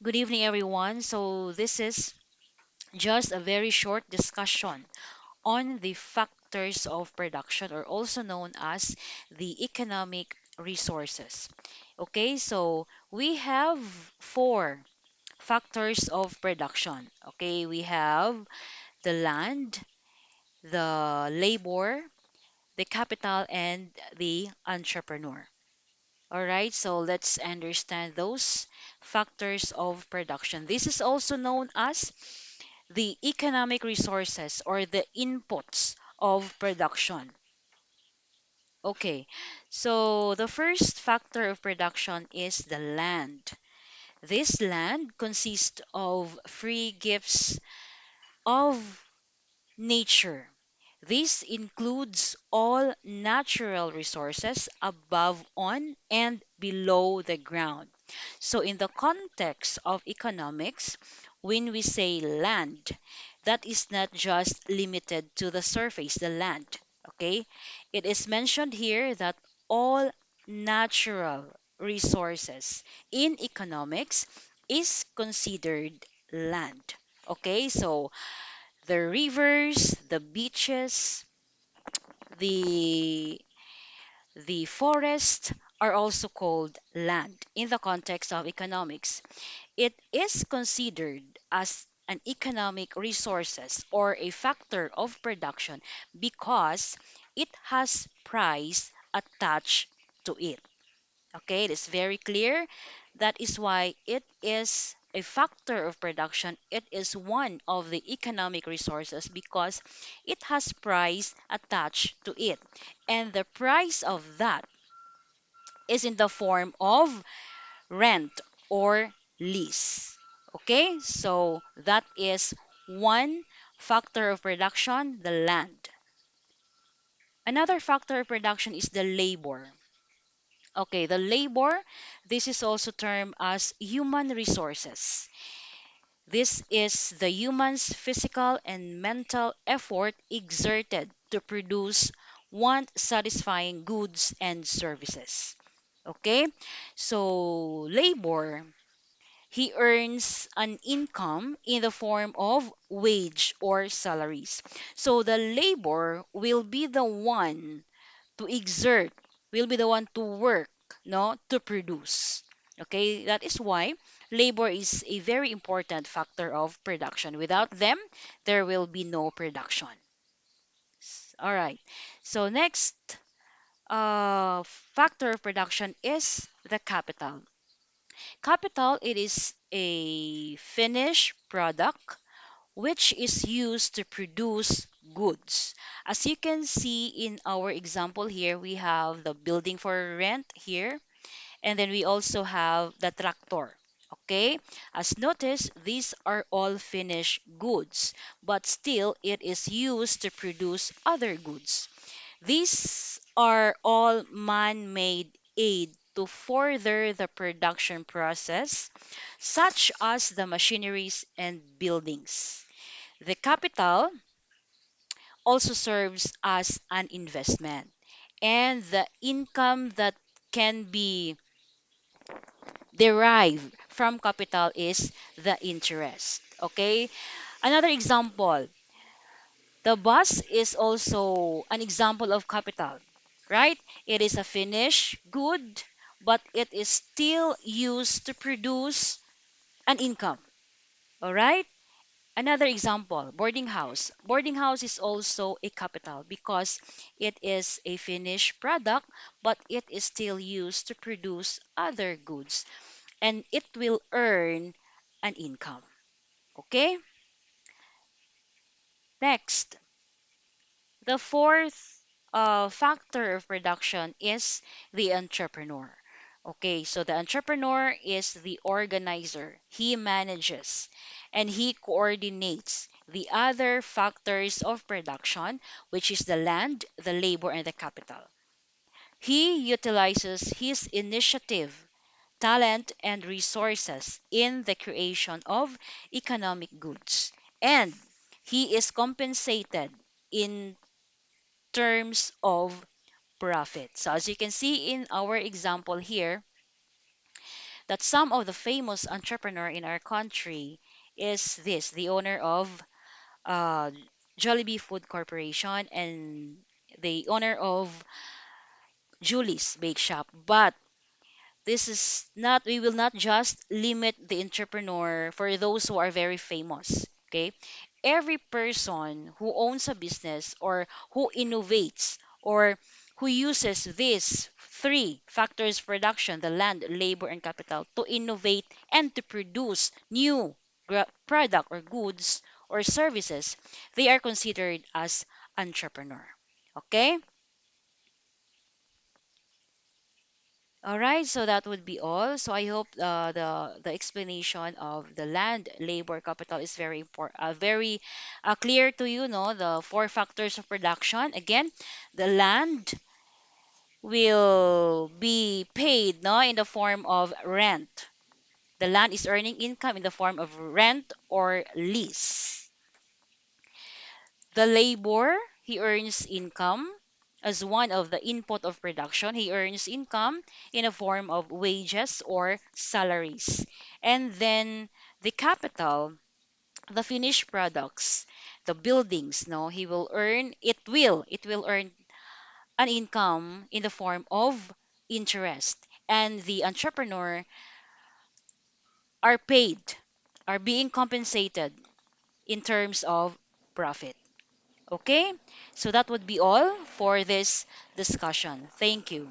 Good evening, everyone. So, this is just a very short discussion on the factors of production, or also known as the economic resources. Okay, so we have four factors of production. Okay, we have the land, the labor, the capital, and the entrepreneur. All right, so let's understand those factors of production. This is also known as the economic resources or the inputs of production. Okay, so the first factor of production is the land. This land consists of free gifts of nature. This includes all natural resources above, on, and below the ground. So, in the context of economics, when we say land, that is not just limited to the surface, the land. Okay? It is mentioned here that all natural resources in economics is considered land. Okay, so the rivers, the beaches, the the forest are also called land in the context of economics. It is considered as an economic resources or a factor of production because it has price attached to it. Okay, it is very clear. That is why it is a factor of production. It is one of the economic resources because it has price attached to it. And the price of that is in the form of rent or lease. Okay, so that is one factor of production, the land. Another factor of production is the labor. Okay, the labor, this is also termed as human resources. This is the human's physical and mental effort exerted to produce want satisfying goods and services. Okay, so labor, he earns an income in the form of wage or salaries. So the labor will be the one to exert, will be the one to work, no, to produce. Okay, that is why labor is a very important factor of production. Without them, there will be no production. All right. So next factor of production is the capital. Capital, it is a finished product which is used to produce goods. As you can see in our example here, we have the building for rent here, and then we also have the tractor. Okay, as notice, these are all finished goods, but still it is used to produce other goods. These are all man made aid to further the production process, such as the machineries and buildings. The capital also serves as an investment, and the income that can be derived from capital is the interest. Okay, another example, the bus is also an example of capital, right? It is a finished good, but it is still used to produce an income. All right. Another example, boarding house. Boarding house is also a capital because it is a finished product, but it is still used to produce other goods and it will earn an income. Okay? Next, the fourth factor of production is the entrepreneur. Okay, so the entrepreneur is the organizer. He manages and he coordinates the other factors of production, which is the land, the labor, and the capital. He utilizes his initiative, talent, and resources in the creation of economic goods. And he is compensated in terms of profit. So as you can see in our example here, that some of the famous entrepreneur in our country is this, the owner of uh, Jollibee Food Corporation and the owner of Julie's Bake Shop. But this is not, we will not just limit the entrepreneur for those who are very famous. Okay, every person who owns a business or who innovates or who uses these three factors: production, the land, labor, and capital, to innovate and to produce new product or goods or services, they are considered as entrepreneur. Okay. All right, so that would be all. So I hope the explanation of the land, labor, capital is very important, very clear to you. No, the four factors of production. Again, the land will be paid, no, in the form of rent. The land is earning income in the form of rent or lease. The labor, he earns income as one of the input of production. He earns income in a form of wages or salaries. And then the capital, the finished products, the buildings, no, he will earn, it will earn an income in the form of interest. And the entrepreneur are paid, are being compensated in terms of profit. Okay, so that would be all for this discussion. Thank you.